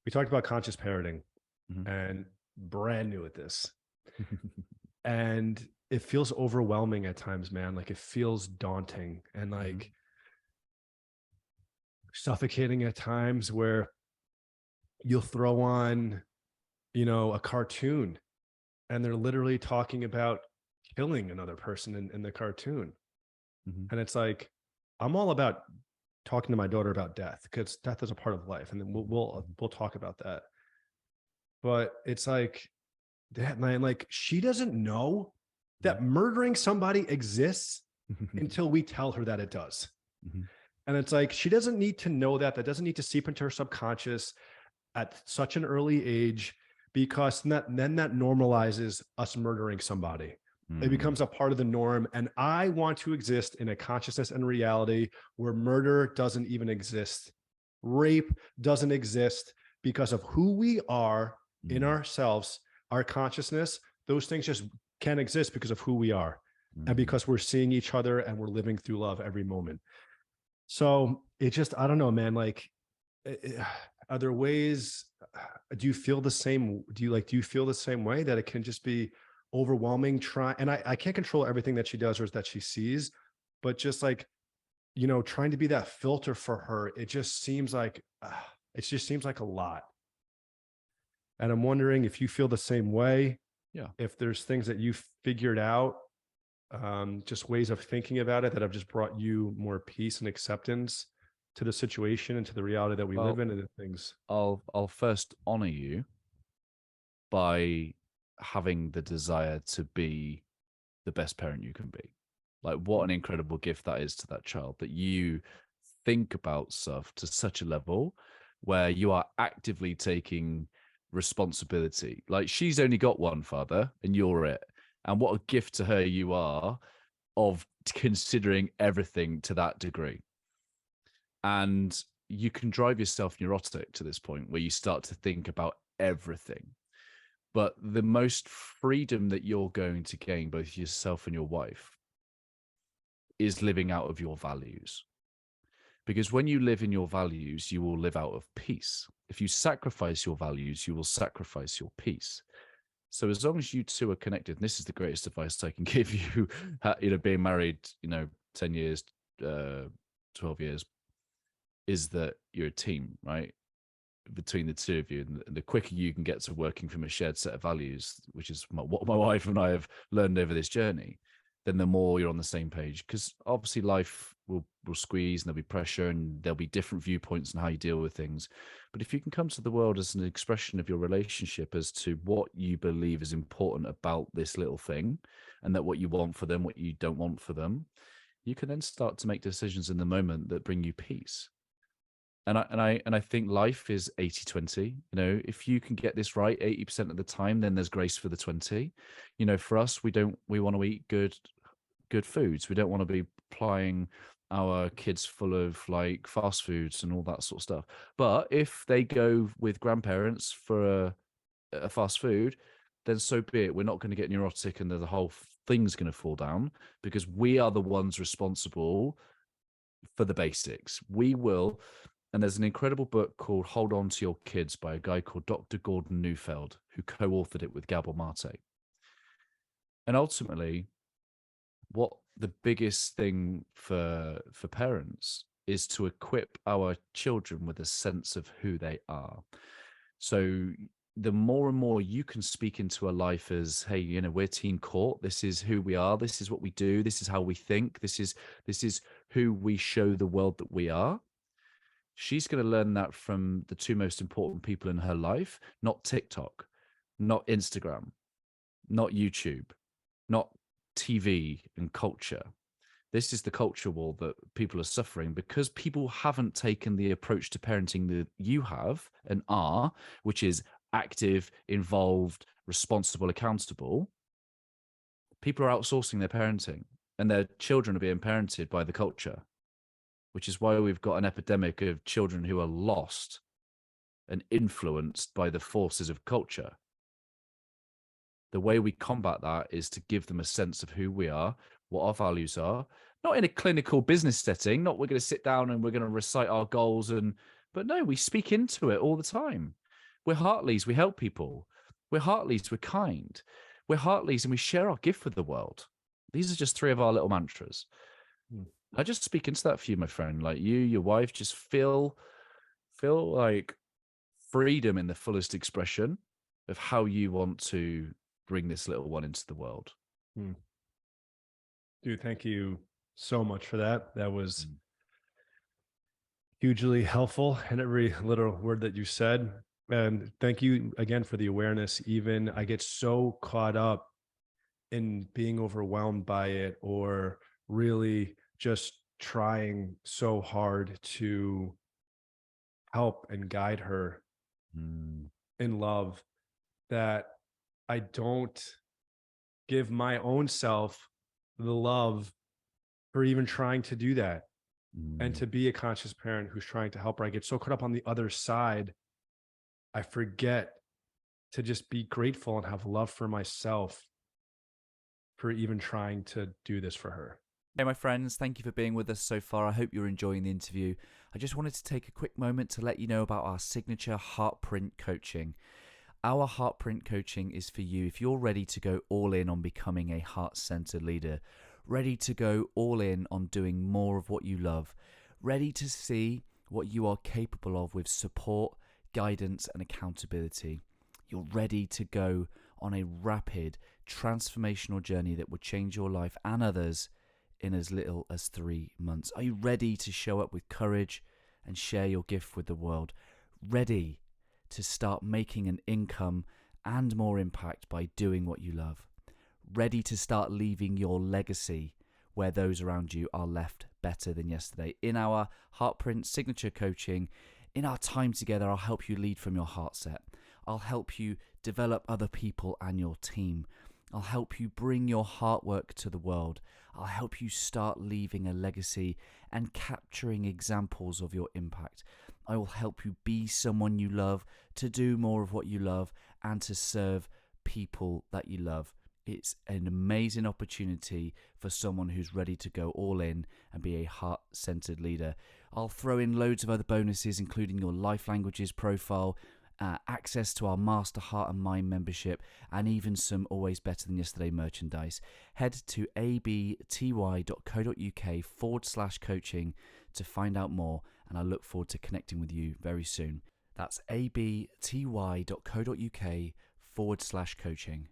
we talked about conscious parenting Mhm. and brand new at this. And it feels overwhelming at times, man. Like it feels daunting and Mhm. like suffocating at times where you'll throw on, a cartoon and they're literally talking about killing another person in the cartoon. Mhm. And it's like, I'm all about talking to my daughter about death because death is a part of life. And then we'll talk about that. But it's like, that man, like she doesn't know that murdering somebody exists Mhm. until we tell her that it does. Mhm. And it's like, she doesn't need to know that. That doesn't need to seep into her subconscious at such an early age, because then that normalizes us murdering somebody. It Mm. becomes a part of the norm. And I want to exist in a consciousness and reality where murder doesn't even exist. Rape doesn't exist because of who we are in Mm. ourselves, our consciousness. Those things just can't exist because of who we are and Mm. because we're seeing each other and we're living through love every moment. So it just, I don't know, man. Like, are there ways? Do you feel the same? Do you feel the same way that it can just be overwhelming? And I can't control everything that she does or that she sees, but just like, trying to be that filter for her, it just seems like a lot. And I'm wondering if you feel the same way, Yeah. if there's things that you figured out, just ways of thinking about it that have just brought you more peace and acceptance to the situation and to the reality that we live Well, in and the things. I'll first honor you by having the desire to be the best parent you can be. Like, what an incredible gift that is to that child, that you think about stuff to such a level where you are actively taking responsibility. Like, she's only got one father and you're it. And what a gift to her you are of considering everything to that degree. And you can drive yourself neurotic to this point where you start to think about everything. But the most freedom that you're going to gain, both yourself and your wife, is living out of your values. Because when you live in your values, you will live out of peace. If you sacrifice your values, you will sacrifice your peace. So as long as you two are connected, and this is the greatest advice I can give you, being married, 10 years, 12 years, is that you're a team, right? Between the two of you, and the quicker you can get to working from a shared set of values, which is what my wife and I have learned over this journey, then the more you're on the same page. Because obviously life will squeeze and there'll be pressure and there'll be different viewpoints on how you deal with things. But if you can come to the world as an expression of your relationship as to what you believe is important about this little thing, and that what you want for them, what you don't want for them, you can then start to make decisions in the moment that bring you peace. And I think life is 80-20. If you can get this right 80% of the time, then there's grace for the 20. For us, we want to eat good foods. We don't want to be applying our kids full of like fast foods and all that sort of stuff. But if they go with grandparents for a fast food, then so be it. We're not going to get neurotic and the whole thing's going to fall down, because we are the ones responsible for the basics. We will. And there's an incredible book called Hold On to Your Kids by a guy called Dr. Gordon Neufeld, who co-authored it with Gabor Mate. And ultimately, what the biggest thing for parents is to equip our children with a sense of who they are. So the more and more you can speak into a life as, hey, we're Team Court. This is who we are. This is what we do. This is how we think. This is who we show the world that we are. She's going to learn that from the two most important people in her life, not TikTok, not Instagram, not YouTube, not TV and culture. This is the culture war that people are suffering because people haven't taken the approach to parenting that you have and are, which is active, involved, responsible, accountable. People are outsourcing their parenting and their children are being parented by the culture, which is why we've got an epidemic of children who are lost and influenced by the forces of culture. The way we combat that is to give them a sense of who we are, what our values are, not in a clinical business setting, not we're going to sit down and we're going to recite our goals, but no, we speak into it all the time. We're Hartleys. We help people. We're Hartleys. We're kind. We're Hartleys, and we share our gift with the world. These are just three of our little mantras. Mm. I just speak into that for you, my friend. Like you, your wife, just feel like freedom in the fullest expression of how you want to bring this little one into the world. Mm. Dude, thank you so much for that. That was hugely helpful in every little word that you said. And thank you again for the awareness. Even I get so caught up in being overwhelmed by it, or really just trying so hard to help and guide her Mm, in love, that I don't give my own self the love for even trying to do that. And mm. to be a conscious parent who's trying to help her, I get so caught up on the other side, I forget to just be grateful and have love for myself for even trying to do this for her. Hey, my friends, thank you for being with us so far. I hope you're enjoying the interview. I just wanted to take a quick moment to let you know about our signature Heartprint coaching. Our Heartprint coaching is for you if you're ready to go all in on becoming a heart-centered leader, ready to go all in on doing more of what you love, ready to see what you are capable of with support, guidance, and accountability. You're ready to go on a rapid, transformational journey that will change your life and others in as little as 3 months. Are you ready to show up with courage and share your gift with the world? Ready to start making an income and more impact by doing what you love? Ready to start leaving your legacy where those around you are left better than yesterday? In our Heartprint signature coaching, in our time together, I'll help you lead from your heart set. I'll help you develop other people and your team. I'll help you bring your heart work to the world. I'll help you start leaving a legacy and capturing examples of your impact. I will help you be someone you love, to do more of what you love, and to serve people that you love. It's an amazing opportunity for someone who's ready to go all in and be a heart-centered leader. I'll throw in loads of other bonuses, including your life languages profile, access to our Master Heart and Mind membership, and even some Always Better Than Yesterday merchandise. Head to abty.co.uk/coaching to find out more, and I look forward to connecting with you very soon. That's abty.co.uk/coaching.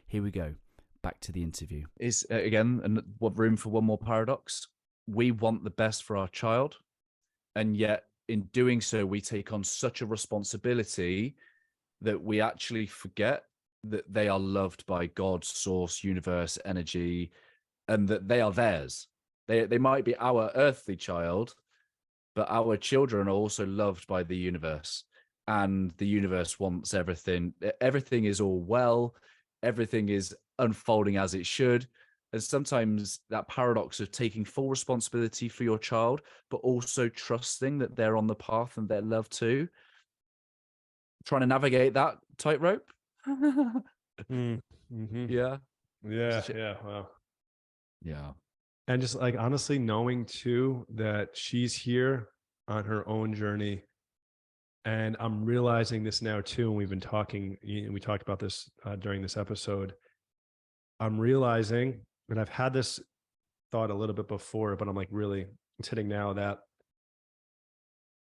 Here we go. Back to the interview. Is again, and what room for one more paradox? We want the best for our child, and yet in doing so, we take on such a responsibility that we actually forget that they are loved by God, source, universe, energy, and that they are theirs. They might be our earthly child, but our children are also loved by the universe, and the universe wants everything. Everything is all well. Everything is unfolding as it should. And sometimes that paradox of taking full responsibility for your child, but also trusting that they're on the path and they're loved too. Trying to navigate that tightrope. Mm-hmm. Yeah. Yeah. Wow. Yeah. And just like honestly knowing too that she's here on her own journey. And I'm realizing this now too. And we've been talking, we talked about this during this episode. I'm realizing, and I've had this thought a little bit before, but I'm like, really, it's hitting now, that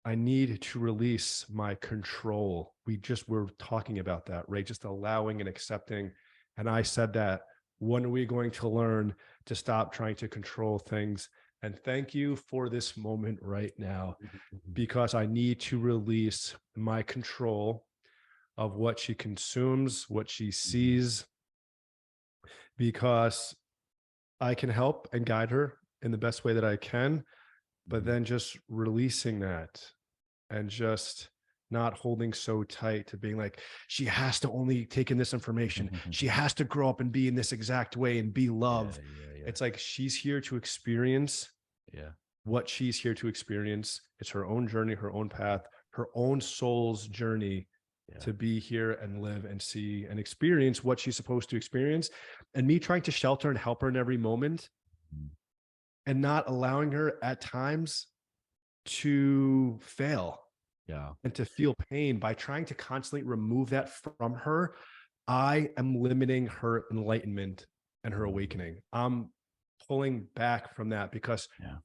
I need to release my control. We're talking about that, right? Just allowing and accepting. And I said that, when are we going to learn to stop trying to control things? And thank you for this moment right now, because I need to release my control of what she consumes, what she sees, because I can help and guide her in the best way that I can, but then just releasing that and just not holding so tight to being like, she has to only take in this information. She has to grow up and be in this exact way and be love. Yeah. It's like, she's here to experience Yeah. what she's here to experience. It's her own journey, her own path, her own soul's journey to be here and live and see and experience what she's supposed to experience. And me trying to shelter and help her in every moment, and not allowing her at times to fail, Yeah. and to feel pain. By trying to constantly remove that from her, I am limiting her enlightenment and her awakening. I'm pulling back from that because Yeah.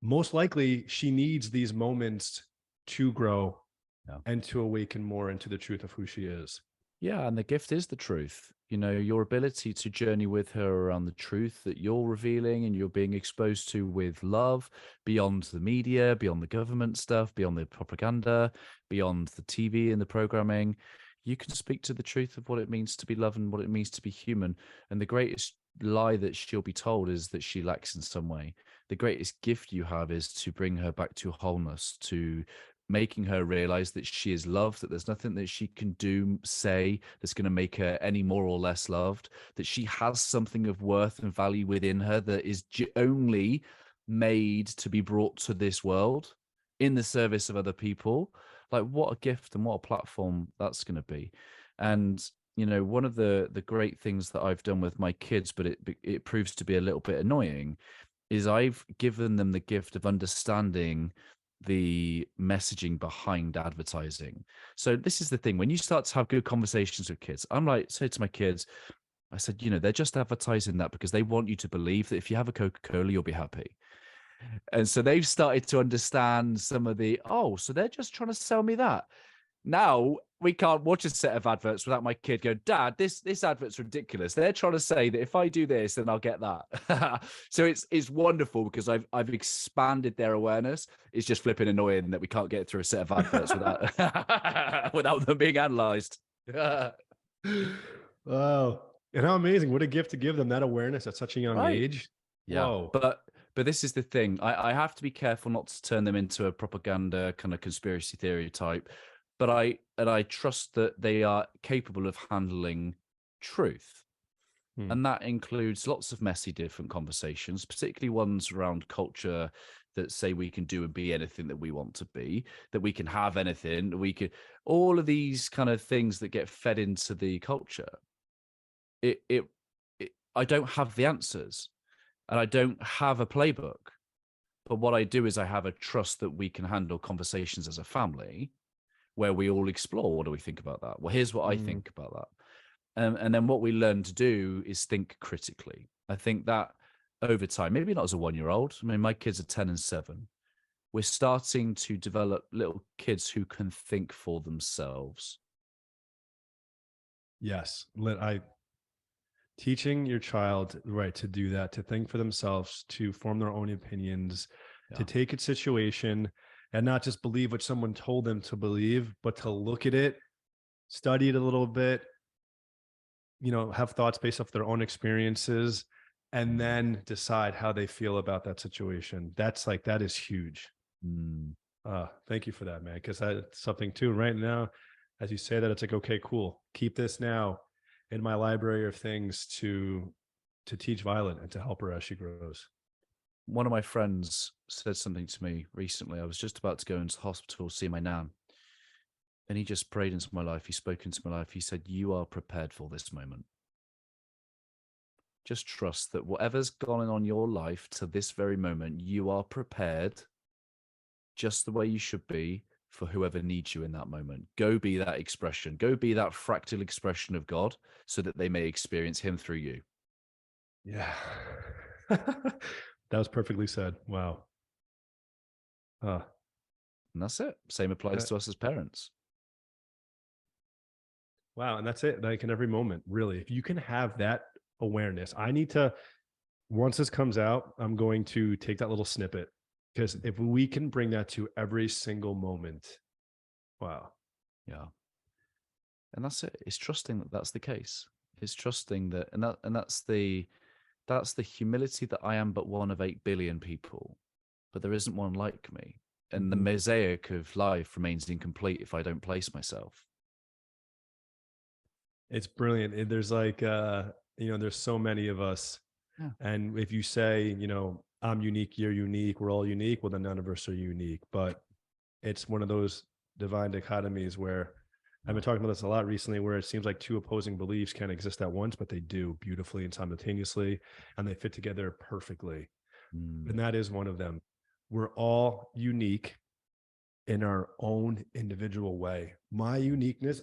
most likely she needs these moments to grow Yeah. and to awaken more into the truth of who she is. Yeah, and the gift is the truth. You know, your ability to journey with her around the truth that you're revealing and you're being exposed to with love, beyond the media, beyond the government stuff, beyond the propaganda, beyond the TV and the programming. You can speak to the truth of what it means to be loved and what it means to be human. And the greatest lie that she'll be told is that she lacks in some way. The greatest gift you have is to bring her back to wholeness, to making her realize that she is loved, that there's nothing that she can do, say, that's going to make her any more or less loved, that she has something of worth and value within her that is only made to be brought to this world in the service of other people. Like, what a gift and what a platform that's going to be. And you know, one of the great things that I've done with my kids, but it proves to be a little bit annoying, is I've given them the gift of understanding the messaging behind advertising. So this is the thing, when you start to have good conversations with kids, I'm like, say to my kids, I said, you know, they're just advertising that because they want you to believe that if you have a Coca-Cola, you'll be happy. And so they've started to understand some of the, oh, so they're just trying to sell me that. Now we can't watch a set of adverts without my kid going, Dad, this advert's ridiculous. They're trying to say that if I do this, then I'll get that. So it's wonderful because I've expanded their awareness. It's just flipping annoying that we can't get through a set of adverts without without them being analyzed. Wow. And how amazing. What a gift to give them that awareness at such a young Right. age. Yeah. Whoa. But this is the thing. I have to be careful not to turn them into a propaganda kind of conspiracy theory type. But I trust that they are capable of handling truth. And that includes lots of messy different conversations, particularly ones around culture that say we can do and be anything that we want to be, that we can have anything, we can, all of these kind of things that get fed into the culture. I don't have the answers and I don't have a playbook. But what I do is I have a trust that we can handle conversations as a family where we all explore, what do we think about that? Well, here's what I think about that. And then what we learn to do is think critically. I think that over time, maybe not as a 1-year-old. I mean, my kids are 10 and 7. We're starting to develop little kids who can think for themselves. Yes. Teaching your child, right, to do that, to think for themselves, to form their own opinions, to take a situation and not just believe what someone told them to believe, but to look at it, study it a little bit, you know, have thoughts based off their own experiences, and then decide how they feel about that situation. That is huge. Thank you for that, man. Because that's something too. Right now, as you say that, it's like, okay, cool. Keep this now in my library of things to teach Violet and to help her as she grows. One of my friends said something to me recently. I was just about to go into hospital, see my nan. And he just prayed into my life. He spoke into my life. He said, you are prepared for this moment. Just trust that whatever's gone on in your life to this very moment, you are prepared just the way you should be for whoever needs you in that moment. Go be that expression. Go be that fractal expression of God so that they may experience him through you. Yeah. That was perfectly said. Wow. And that's it. Same applies to us as parents. Wow. And that's it. Like in every moment, really, if you can have that awareness, once this comes out, I'm going to take that little snippet, because if we can bring that to every single moment, wow. Yeah. And that's it. It's trusting that that's the case. It's trusting that, and that's the humility that I am but one of 8 billion people, but there isn't one like me. And the mosaic of life remains incomplete if I don't place myself. It's brilliant. There's there's so many of us. Yeah. And if you say, I'm unique, you're unique, we're all unique, well, then none of us are unique. But it's one of those divine dichotomies where I've been talking about this a lot recently, where it seems like two opposing beliefs can't exist at once, but they do beautifully and simultaneously, and they fit together perfectly. And that is one of them. We're all unique in our own individual way. My uniqueness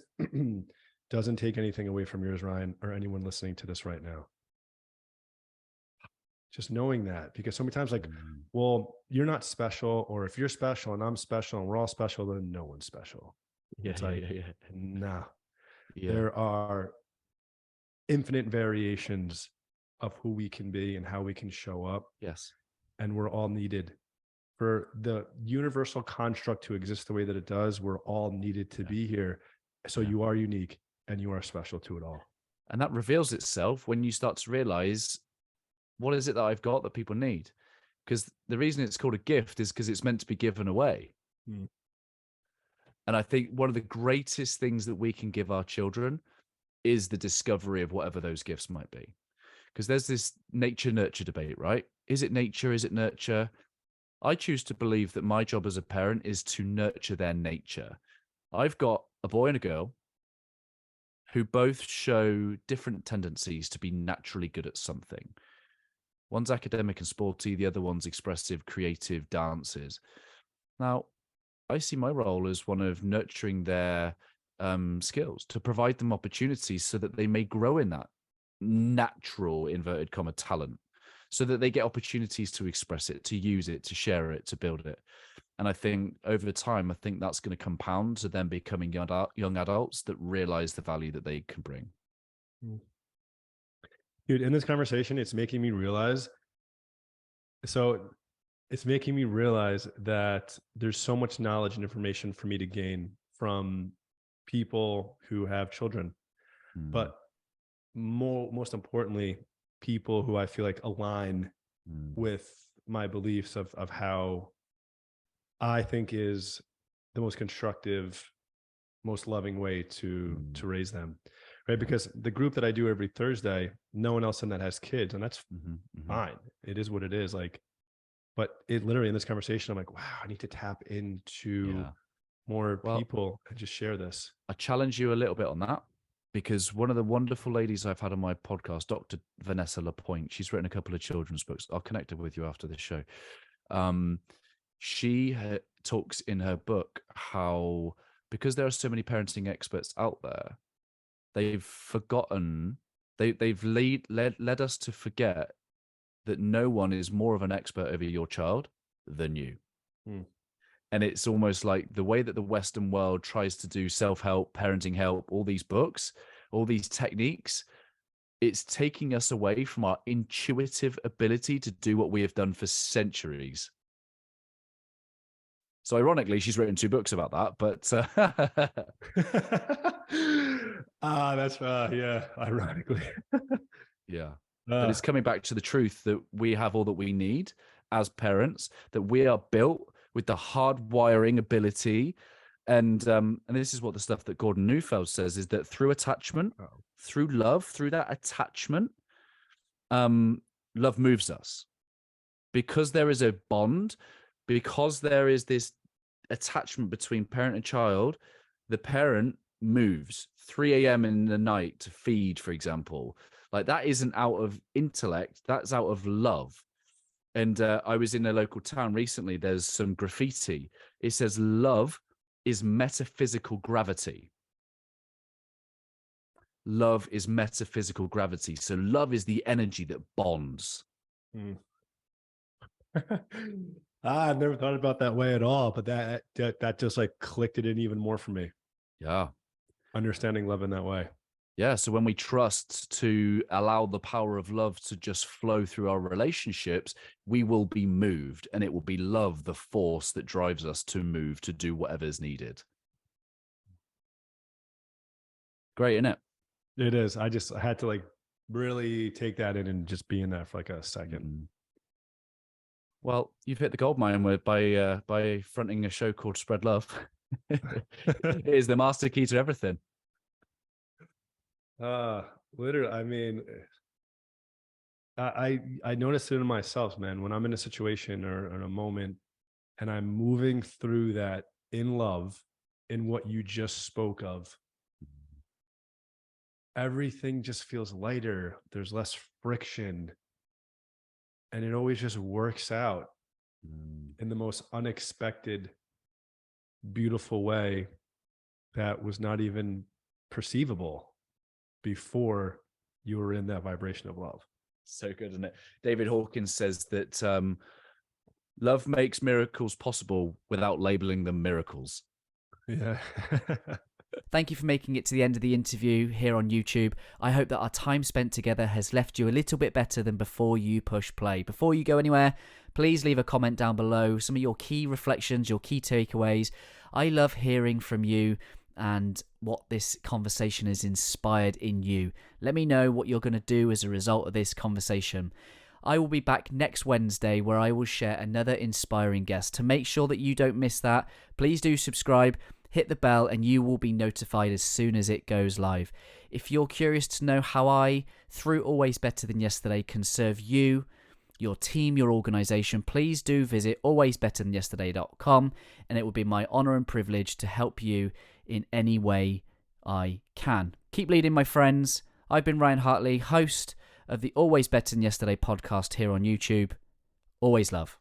doesn't take anything away from yours, Ryan, or anyone listening to this right now. Just knowing that, because so many times, like, well, you're not special, or if you're special and I'm special and we're all special, then no one's special. Yeah, It's yeah, like, yeah, nah, yeah. there are infinite variations of who we can be and how we can show up. Yes. And we're all needed for the universal construct to exist the way that it does. We're all needed to be here. So you are unique and you are special to it all. And that reveals itself when you start to realize, what is it that I've got that people need? Because the reason it's called a gift is because it's meant to be given away. And I think one of the greatest things that we can give our children is the discovery of whatever those gifts might be. Because there's this nature nurture debate, right? Is it nature? Is it nurture? I choose to believe that my job as a parent is to nurture their nature. I've got a boy and a girl who both show different tendencies to be naturally good at something. One's academic and sporty, the other one's expressive, creative, dances. Now, I see my role as one of nurturing their skills, to provide them opportunities so that they may grow in that natural, inverted comma, talent, so that they get opportunities to express it, to use it, to share it, to build it. And I think over time, I think that's going to compound to them becoming young adults that realize the value that they can bring. Dude, in this conversation, it's making me realize that there's so much knowledge and information for me to gain from people who have children, but most importantly, people who I feel like align with my beliefs of how I think is the most constructive, most loving way to raise them, right? Because the group that I do every Thursday, no one else in that has kids, and that's fine. It is what it is. Like, but it literally in this conversation, I'm like, wow, I need to tap into more people and just share this. I challenge you a little bit on that, because one of the wonderful ladies I've had on my podcast, Dr. Vanessa Lapointe, she's written a couple of children's books. I'll connect it with you after this show. She talks in her book how, because there are so many parenting experts out there, they've forgotten, they've led us to forget that no one is more of an expert over your child than you. And it's almost like the way that the Western world tries to do self-help, parenting help, all these books, all these techniques, it's taking us away from our intuitive ability to do what we have done for centuries. So ironically, she's written 2 books about that, but that's ironically. Yeah. But it's coming back to the truth that we have all that we need as parents, that we are built with the hardwiring ability. And this is what the stuff that Gordon Neufeld says, is that through attachment, through love, through that attachment, love moves us. Because there is a bond, because there is this attachment between parent and child, the parent moves 3 a.m. in the night to feed, for example. Like, that isn't out of intellect, that's out of love. And I was in a local town recently, there's some graffiti. It says, love is metaphysical gravity. Love is metaphysical gravity. So love is the energy that bonds. I've never thought about that way at all, but that just like clicked it in even more for me. Yeah. Understanding love in that way. Yeah. So when we trust to allow the power of love to just flow through our relationships, we will be moved, and it will be love, the force that drives us to move, to do whatever's needed. Great, isn't it? It is. I had to like really take that in and just be in that for like a second. Well, you've hit the gold mine by fronting a show called Spread Love. It is the master key to everything. Literally, I mean, I noticed it in myself, man. When I'm in a situation or in a moment and I'm moving through that in love, in what you just spoke of, everything just feels lighter. There's less friction. And it always just works out in the most unexpected beautiful way that was not even perceivable before you were in that vibration of love. So good, isn't it? David Hawkins says that love makes miracles possible without labeling them miracles. Yeah. Thank you for making it to the end of the interview here on YouTube. I hope that our time spent together has left you a little bit better than before you push play. Before you go anywhere, please leave a comment down below, some of your key reflections, your key takeaways. I love hearing from you and what this conversation has inspired in you. Let me know what you're going to do as a result of this conversation. I will be back next Wednesday where I will share another inspiring guest. To make sure that you don't miss that, please do subscribe, hit the bell, and you will be notified as soon as it goes live. If you're curious to know how I, through Always Better Than Yesterday, can serve you, your team, your organization, please do visit alwaysbetterthanyesterday.com, and it will be my honor and privilege to help you in any way I can. Keep leading, my friends. I've been Ryan Hartley, host of the Always Better Than Yesterday podcast here on YouTube. Always love.